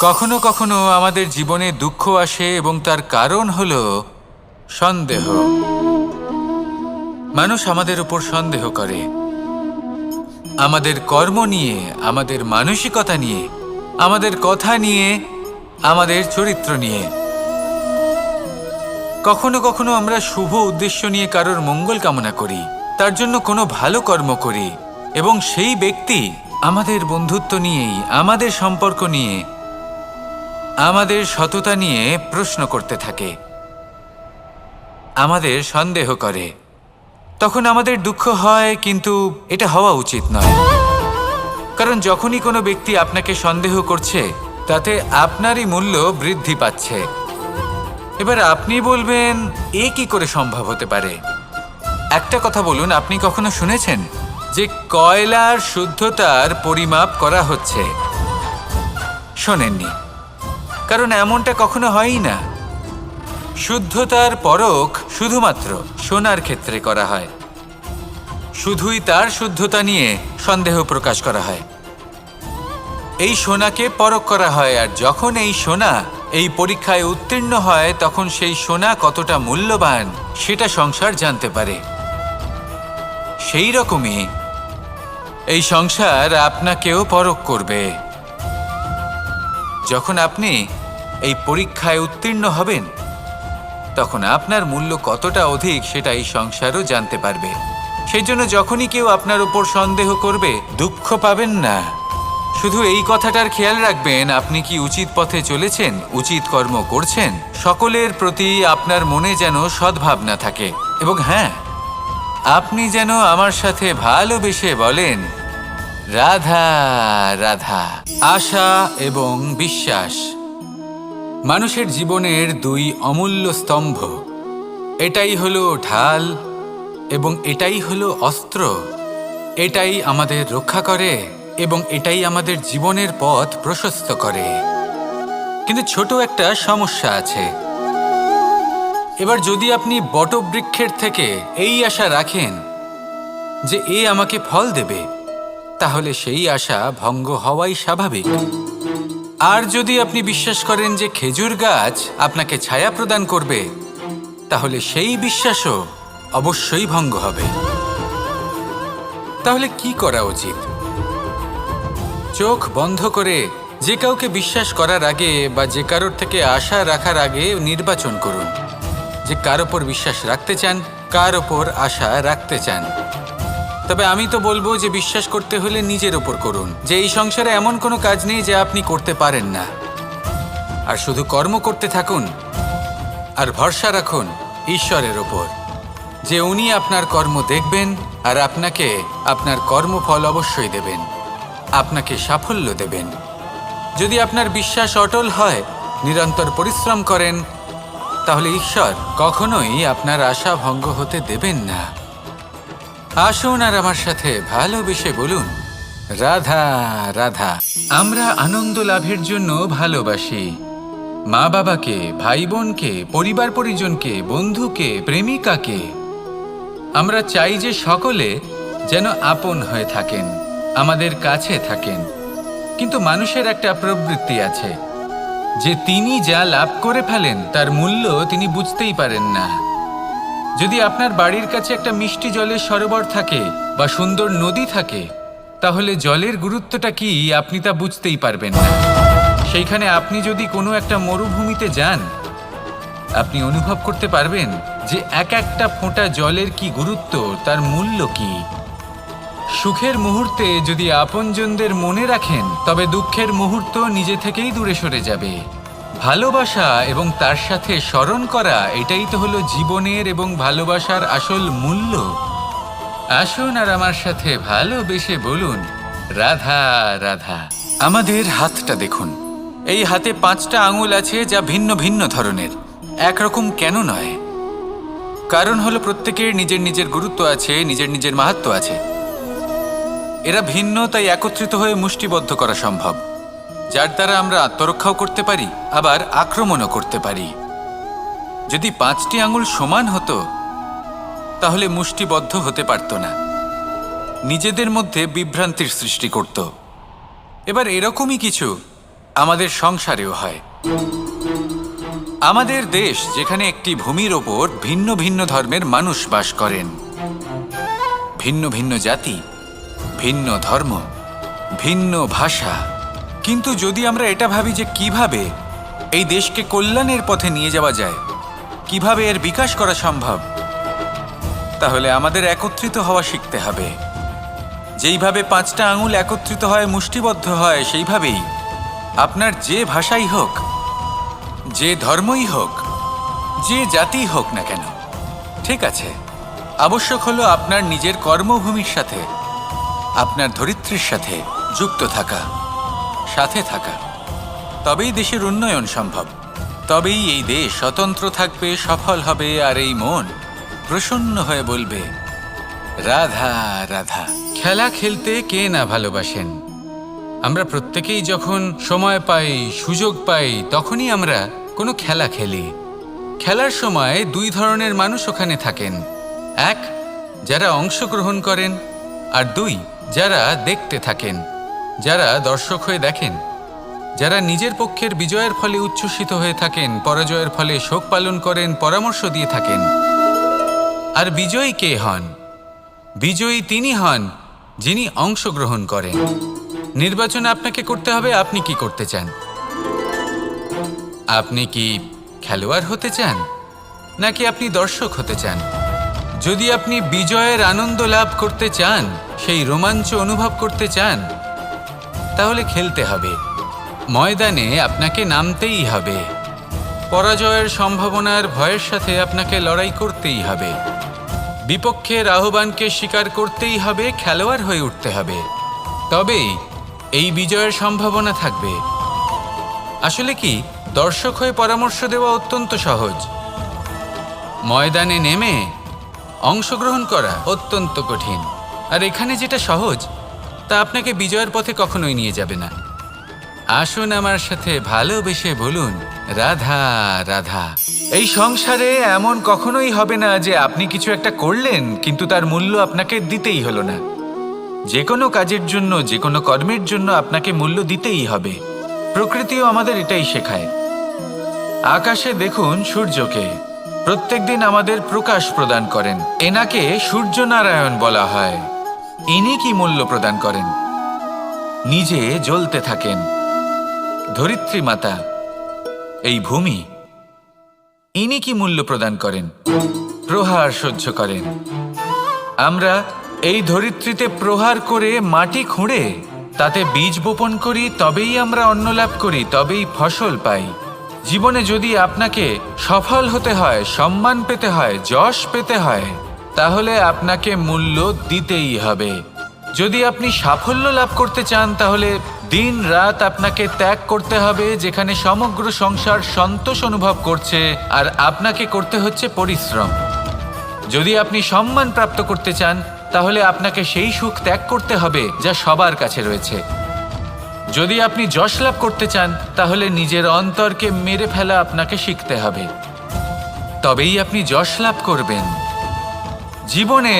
কখনো কখনো আমাদের জীবনে দুঃখ আসে এবং তার কারণ হলো সন্দেহ। মানুষ আমাদের উপর সন্দেহ করে, আমাদের কর্ম নিয়ে, আমাদের মানসিকতা নিয়ে, আমাদের কথা নিয়ে, আমাদের চরিত্র নিয়ে। কখনো কখনো আমরা শুভ উদ্দেশ্য নিয়ে কারোর মঙ্গল কামনা করি, তার জন্য কোনো ভালো কর্ম করি, এবং সেই ব্যক্তি আমাদের বন্ধুত্ব নিয়েই, আমাদের সম্পর্ক নিয়ে, আমাদের সততা নিয়ে প্রশ্ন করতে থাকে, আমাদের সন্দেহ করে। তখন আমাদের দুঃখ হয়, কিন্তু এটা হওয়া উচিত নয়। কারণ যখনই কোনো ব্যক্তি আপনাকে সন্দেহ করছে, তাতে আপনারই মূল্য বৃদ্ধি পাচ্ছে। এবার আপনি বলবেন, এ কি করে সম্ভব হতে পারে? একটা কথা বলুন, আপনি কখনো শুনেছেন যে কয়লার শুদ্ধতার পরিমাপ করা হচ্ছে? শোনেননি, কারণ এমনটা কখনো হয়ই না। শুদ্ধতার পরখ শুধুমাত্র সোনার ক্ষেত্রে করা হয়, শুধুই তার শুদ্ধতা নিয়ে সন্দেহ প্রকাশ করা হয়। এই সোনাকে পরখ করা হয়, আর যখন এই সোনা এই পরীক্ষায় উত্তীর্ণ হয়, তখন সেই সোনা কতটা মূল্যবান সেটা সংসার জানতে পারে। সেই রকমই এই সংসার আপনাকেও পরখ করবে। যখন আপনি এই পরীক্ষায় উত্তীর্ণ হবেন, তখন আপনার মূল্য কতটা অধিক সেটা এই সংসারও জানতে পারবে। সেই জন্য যখনই কেউ আপনার উপর সন্দেহ করবে, দুঃখ পাবেন না। শুধু এই কথাটার খেয়াল রাখবেন, আপনি কি উচিত পথে চলেছেন, উচিত কর্ম করছেন। সকলের প্রতি আপনার মনে যেন সদ্ভাবনা থাকে, এবং হ্যাঁ, আপনি যেন আমার সাথে ভালোবেসে বলেন, রাধা রাধা। আশা এবং বিশ্বাস মানুষের জীবনের দুই অমূল্য স্তম্ভ। এটাই হলো ঢাল এবং এটাই হলো অস্ত্র। এটাই আমাদের রক্ষা করে এবং এটাই আমাদের জীবনের পথ প্রশস্ত করে। কিন্তু ছোট একটা সমস্যা আছে। এবার যদি আপনি বটবৃক্ষের থেকে এই আশা রাখেন যে এ আমাকে ফল দেবে, তাহলে সেই আশা ভঙ্গ হওয়াই স্বাভাবিক। আর যদি আপনি বিশ্বাস করেন যে খেজুর গাছ আপনাকে ছায়া প্রদান করবে, তাহলে সেই বিশ্বাসও অবশ্যই ভঙ্গ হবে। তাহলে কি করা উচিত? চোখ বন্ধ করে যে কাউকে বিশ্বাস করার আগে বা যে কারোর থেকে আশা রাখার আগে নির্বাচন করুন যে কার ওপর বিশ্বাস রাখতে চান, কার ওপর আশা রাখতে চান। তবে আমি তো বলবো যে বিশ্বাস করতে হলে নিজের ওপর করুন, যে এই সংসারে এমন কোনো কাজ নেই যা আপনি করতে পারেন না। আর শুধু কর্ম করতে থাকুন আর ভরসা রাখুন ঈশ্বরের ওপর, যে উনি আপনার কর্ম দেখবেন আর আপনাকে আপনার কর্মফল অবশ্যই দেবেন, আপনাকে সাফল্য দেবেন। যদি আপনার বিশ্বাস অটল হয়, নিরন্তর পরিশ্রম করেন, তাহলে ঈশ্বর কখনোই আপনার আশা ভঙ্গ হতে দেবেন না। আসুন আর আমার সাথে ভালোবেসে বলুন, রাধা রাধা। আমরা আনন্দ লাভের জন্য ভালোবাসি মা বাবাকে, ভাই বোনকে, পরিবার পরিজনকে, বন্ধুকে, প্রেমিকাকে। আমরা চাই যে সকলে যেন আপন হয়ে থাকেন, আমাদের কাছে থাকেন। কিন্তু মানুষের একটা প্রবৃত্তি আছে যে তিনি যা লাভ করে ফেলেন তার মূল্য তিনি বুঝতেই পারেন না। যদি আপনার বাড়ির কাছে একটা মিষ্টি জলের সরোবর থাকে বা সুন্দর নদী থাকে, তাহলে জলের গুরুত্বটা কি আপনি তা বুঝতেই পারবেন না। সেইখানে আপনি যদি কোনো একটা মরুভূমিতে যান, আপনি অনুভব করতে পারবেন যে এক একটা ফোঁটা জলের কি গুরুত্ব, তার মূল্য কি। সুখের মুহূর্তে যদি আপনজনদের মনে রাখেন, তবে দুঃখের মুহূর্ত নিজে থেকেই দূরে সরে যাবে। ভালোবাসা এবং তার সাথে স্মরণ করা, এটাই তো হলো জীবনের এবং ভালোবাসার আসল মূল্য। আসুন আর আমার সাথে ভালোবেসে বলুন, রাধা রাধা। আমাদের হাতটা দেখুন, এই হাতে 5টা আঙুল আছে যা ভিন্ন ভিন্ন ধরনের, একরকম কেন নয়? কারণ হলো প্রত্যেকের নিজের নিজের গুরুত্ব আছে, নিজের নিজের মাহাত্ম্য আছে। এরা ভিন্ন, তাই একত্রিত হয়ে মুষ্টিবদ্ধ করা সম্ভব, যার দ্বারা আমরা আত্মরক্ষাও করতে পারি, আবার আক্রমণও করতে পারি। যদি 5টি আঙুল সমান হতো, তাহলে মুষ্টিবদ্ধ হতে পারত না, নিজেদের মধ্যে বিভ্রান্তির সৃষ্টি করত। এবার এরকমই কিছু আমাদের সংসারেও হয়। আমাদের দেশ যেখানে একটি ভূমির ওপর ভিন্ন ভিন্ন ধর্মের মানুষ বাস করেন, ভিন্ন ভিন্ন জাতি, ভিন্ন ধর্ম, ভিন্ন ভাষা। কিন্তু যদি আমরা এটা ভাবি যে কিভাবে এই দেশকে কল্যাণের পথে নিয়ে যাওয়া যায়, কিভাবে এর বিকাশ করা সম্ভব, তাহলে আমাদের একত্রিত হওয়া শিখতে হবে। যেইভাবে 5টা আঙুল একত্রিত হয়, মুষ্টিবদ্ধ হয়, সেইভাবেই আপনার যে ভাষাই হোক, যে ধর্মই হোক, যে জাতিই হোক না কেন, ঠিক আছে, আবশ্যক হলো আপনার নিজের কর্মভূমির সাথে, আপনার ধরিত্রীর সাথে যুক্ত থাকা, সাথে থাকা। তবেই দেশের উন্নয়ন সম্ভব, তবেই এই দেশ স্বতন্ত্র থাকবে, সফল হবে, আর এই মন প্রসন্ন হয়ে বলবে রাধা রাধা। খেলা খেলতে কে না ভালোবাসেন? আমরা প্রত্যেকেই যখন সময় পাই, সুযোগ পাই, তখনই আমরা কোনো খেলা খেলি। খেলার সময় 2 ধরনের মানুষ ওখানে থাকেন। 1, যারা অংশগ্রহণ করেন, আর 2, যারা দেখতে থাকেন, যারা দর্শক হয়ে দেখেন, যারা নিজের পক্ষের বিজয়ের ফলে উচ্ছ্বসিত হয়ে থাকেন, পরাজয়ের ফলে শোক পালন করেন, পরামর্শ দিয়ে থাকেন। আর বিজয়ী কে হন? বিজয়ী তিনি হন যিনি অংশগ্রহণ করেন। নির্বাচন আপনাকে করতে হবে, আপনি কি করতে চান? আপনি কি খেলোয়াড় হতে চান, নাকি আপনি দর্শক হতে চান? যদি আপনি বিজয়ের আনন্দ লাভ করতে চান, সেই রোমাঞ্চ অনুভব করতে চান, তাহলে খেলতে হবে। ময়দানে আপনাকে নামতেই হবে। পরাজয়ের সম্ভাবনার ভয়ের সাথে আপনাকে লড়াই করতেই হবে। বিপক্ষের আহ্বানকে স্বীকার করতেই হবে, খেলোয়াড় হয়ে উঠতে হবে। তবেই এই বিজয়ের সম্ভাবনা থাকবে। আসলে কি, দর্শক হয়ে পরামর্শ দেওয়া অত্যন্ত সহজ, ময়দানে নেমে অংশগ্রহণ করা অত্যন্ত কঠিন। আর এখানে যেটা সহজ, তা আপনাকে বিজয়ের পথে কখনোই নিয়ে যাবে না। আসুন আমার সাথে ভালোবেসে বলুন রাধা রাধা। এই সংসারে এমন কখনোই হবে না যে আপনি কিছু একটা করলেন কিন্তু তার মূল্য আপনাকে দিতেই হলো না। যে কোনো কাজের জন্য, যে কোনো কর্মের জন্য আপনাকে মূল্য দিতেই হবে। প্রকৃতিও আমাদের এটাই শেখায়। আকাশে দেখুন সূর্যকে, প্রত্যেকদিন আমাদের প্রকাশ প্রদান করেন। এনাকে সূর্যনারায়ণ বলা হয়। ইনি কি মূল্য প্রদান করেন? নিজে জ্বলতে থাকেন। ধরিত্রী মাতা, এই ভূমি, ইনি কি মূল্য প্রদান করেন? প্রহার সহ্য করেন। আমরা এই ধরিত্রীতে প্রহার করে মাটি খুঁড়ে তাতে বীজ বপন করি, তবেই আমরা অন্ন লাভ করি, তবেই ফসল পাই। জীবনে যদি আপনাকে সফল হতে হয়, সম্মান পেতে হয়, যশ পেতে হয়, তাহলে আপনাকে মূল্য দিতেই হবে। যদি আপনি সাফল্য লাভ করতে চান, তাহলে দিন রাত আপনাকে ত্যাগ করতে হবে, যেখানে সমগ্র সংসার সন্তোষ অনুভব করছে, আর আপনাকে করতে হচ্ছে পরিশ্রম। যদি আপনি সম্মান প্রাপ্ত করতে চান, তাহলে আপনাকে সেই সুখ ত্যাগ করতে হবে যা সবার কাছে রয়েছে। যদি আপনি যশ লাভ করতে চান, তাহলে নিজের অন্তরকে মেরে ফেলা আপনাকে শিখতে হবে, তবেই আপনি যশ লাভ করবেন। জীবনে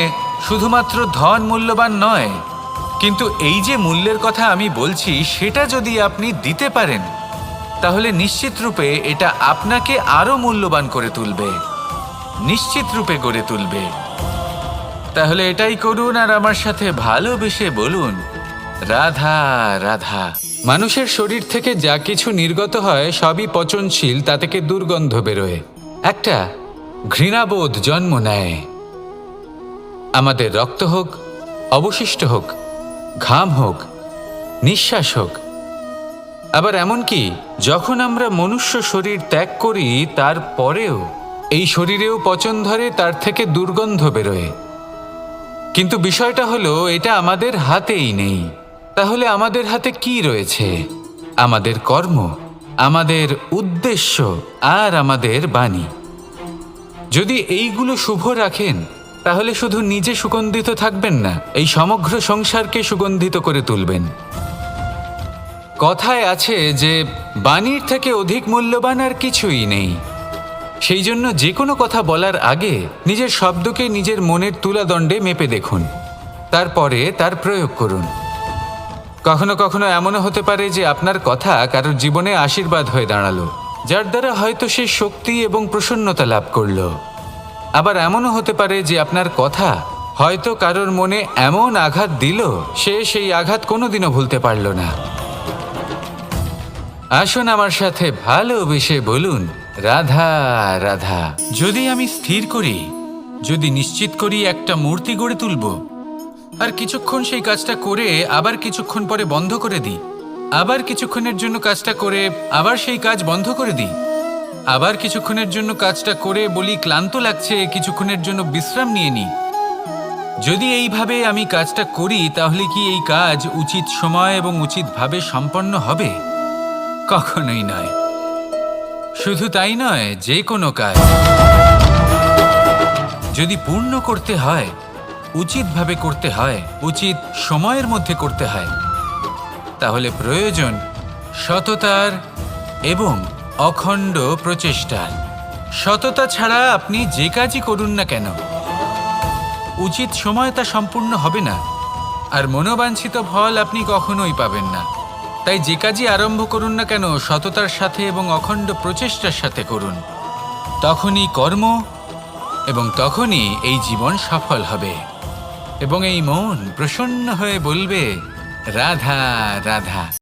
শুধুমাত্র ধন মূল্যবান নয়, কিন্তু এই যে মূল্যের কথা আমি বলছি, সেটা যদি আপনি দিতে পারেন, তাহলে নিশ্চিত রূপে এটা আপনাকে আরো মূল্যবান করে তুলবে, নিশ্চিত রূপে গড়ে তুলবে। তাহলে এটাই করুন আর আমার সাথে ভালোবেসে বলুন রাধা রাধা। মানুষের শরীর থেকে যা কিছু নির্গত হয় সবই পচনশীল, তা থেকে দুর্গন্ধ বেরোয়, একটা ঘৃণাবোধ জন্ম নেয়। আমাদের রক্ত হোক, অবশিষ্ট হোক, ঘাম হোক, নিঃশ্বাস হোক, আবার এমনকি যখন আমরা মনুষ্য শরীর ত্যাগ করি, তারপরেও এই শরীরেও পচন ধরে, তার থেকে দুর্গন্ধ বেরোয়। কিন্তু বিষয়টা হলো, এটা আমাদের হাতেই নেই। তাহলে আমাদের হাতে কি রয়েছে? আমাদের কর্ম, আমাদের উদ্দেশ্য, আর আমাদের বাণী। যদি এইগুলো শুভ রাখেন, তাহলে শুধু নিজে সুগন্ধিত থাকবেন না, এই সমগ্র সংসারকে সুগন্ধিত করে তুলবেন। কথায় আছে যে বাণীর থেকে অধিক মূল্যবান আর কিছুই নেই। সেই জন্য যে কোনো কথা বলার আগে নিজের শব্দকে নিজের মনের তুলাদণ্ডে মেপে দেখুন, তারপরে তার প্রয়োগ করুন। কখনো কখনো এমনও হতে পারে যে আপনার কথা কারোর জীবনে আশীর্বাদ হয়ে দাঁড়ালো, যার দ্বারা হয়তো সে শক্তি এবং প্রসন্নতা লাভ করলো। আবার এমনও হতে পারে যে আপনার কথা হয়তো কারোর মনে এমন আঘাত দিল, সে সেই আঘাত কোনোদিনও ভুলতে পারল না। আসুন আমার সাথে ভালোবেসে বলুন, রাধা রাধা। যদি আমি স্থির করি, যদি নিশ্চিত করি একটা মূর্তি গড়ে তুলব, আর কিছুক্ষণ সেই কাজটা করে আবার কিছুক্ষণ পরে বন্ধ করে দিই, আবার কিছুক্ষণের জন্য কাজটা করে আবার সেই কাজ বন্ধ করে দিই, আবার কিছুক্ষণের জন্য কাজটা করে বলি ক্লান্ত লাগছে, কিছুক্ষণের জন্য বিশ্রাম নিয়ে নিই, যদি এইভাবে আমি কাজটা করি তাহলে কি এই কাজ উচিত সময় এবং উচিতভাবে সম্পন্ন হবে? কখনোই নয়। শুধু তাই নয়, যে কোনো কাজ যদি পূর্ণ করতে হয়, উচিতভাবে করতে হয়, উচিত সময়ের মধ্যে করতে হয়, তাহলে প্রয়োজন সততার এবং অখণ্ড প্রচেষ্টার। সততা ছাড়া আপনি যে কাজই করুন না কেন, উচিত সময় তা সম্পূর্ণ হবে না, আর মনোবাঞ্ছিত ফল আপনি কখনোই পাবেন না। তাই যে কাজই আরম্ভ করুন না কেন, সততার সাথে এবং অখণ্ড প্রচেষ্টার সাথে করুন। তখনই কর্ম এবং তখনই এই জীবন সফল হবে এবং এই মন প্রসন্ন হয়ে বলবে, রাধা রাধা।